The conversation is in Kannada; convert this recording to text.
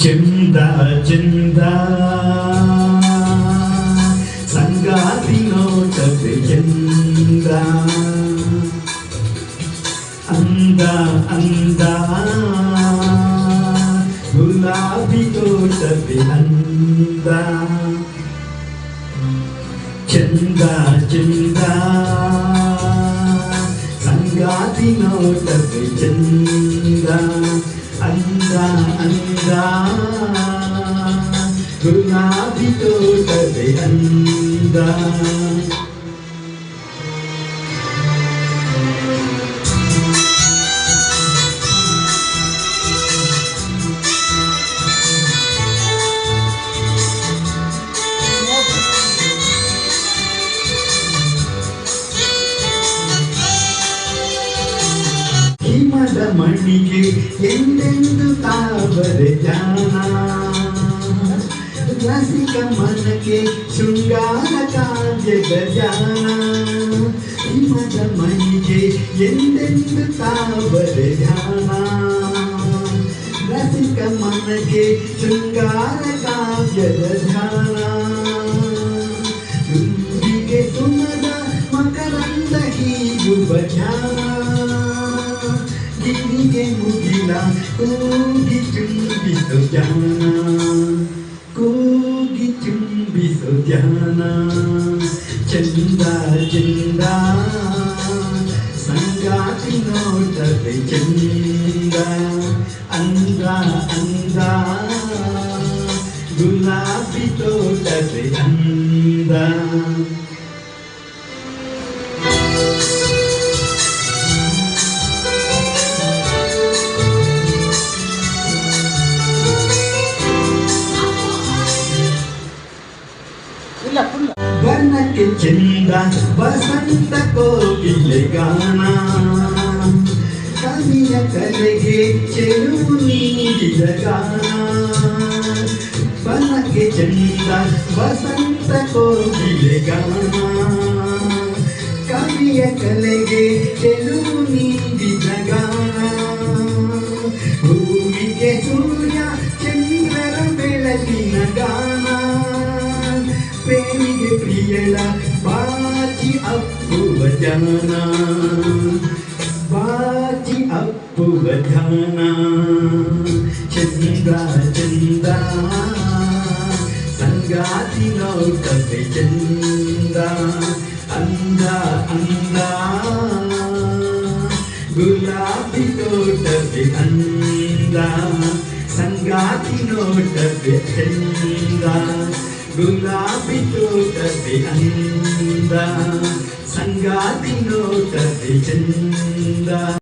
ಚಂದ ಚಂದ ಸಂಗಾತಿ ನೋಟವೇ ಚಂದ ಅಂದ ಅಂದ ಗುಲಾಬಿ ತೋಟವೇ ಅಂದ ಚಂದ ಚಂದ ಸಂಗಾತಿ ನೋಟವೇ ಚಂದ ಅಂದ ಅಂದ ಗುಲಾಬಿ ತೋಟವೇ ಅಂದ ಹಿಮದ ಮಣ್ಣಿಗೆ ಎಂದೆಂದು ತಾವರೆ ಜಾನ ರಸಿಕ ಮನಕ್ಕೆ ಶೃಂಗಾರ ಕಾವ್ಯದ ಜಾನ ಹಿಮದ ಮಣ್ಣಿಗೆ ಎಂದೆಂದು ತಾವರೆ ಧ್ಯಾನ ರಸಿಕ ಮನಕ್ಕೆ ಶೃಂಗಾರ ಕಾವ್ಯದ ಧ್ಯಾನ ತುಂಬಿಗೆ ಸುಮದ ಮಕರಂದ ಹೀಗುವ ಧ್ಯಾನ ಗಿರಿಗೆ ಮುಗಿಲ ಕೂಗಿ ಚುಂಬಿಸೋ ಧ್ಯಾನ ಕೂಗಿ ಚುಂಬಿಸೋ ಧ್ಯಾನ ಚಂದ ಚಂದ ಸಂಗಾತಿ ನೋಟವೇ ಚಂದ ಅಂದ ಅಂದ ಗುಲಾಬಿ ತೋಟವೇ ಅಂದ ವರ್ಣಕ್ಕೆ ಚಂದ ವಸಂತ ಕೋಗಿಲೆ ಗಾನ ಕವಿಯ ಕಲೆಗೆ ಚೆಲುವು ನೀಡಿದ ಗಾನ ವರ್ಣಕ್ಕೆ ಚಂದ ವಸಂತ ಕೋಗಿಲೆ ಗಾನ ಕವಿಯ ಕಲೆಗೆ ಚೆಲುವು ನೀಡಿದ ಗಾನ ಭೂಮಿಗೆ ಸೂರ್ಯ ಚಂದ್ರರ ಬೆಳಗಿನ ಗಾನ ಪ್ರೇಮಿಗೆ ಪ್ರಿಯಳ ಬಾಚಿ ಅಪ್ಪುವ ಧ್ಯಾನ ಬಾಚಿ ಅಪ್ಪುವ ಧ್ಯಾನ ಚಂದ ಚಂದ ಸಂಗಾತಿ ನೋಟವೇ ಚಂದ ಅಂದ ಅಂದ ಗುಲಾಬಿ ತೋಟವೇ ಅಂದ ಸಂಗಾತಿ ನೋಟವೇ ಚಂದ ಗುಲಾಬಿ ತೋಟವೇ ಅಂದ ಸಂಗಾತಿ ನೋಟವೇ ಚಂದ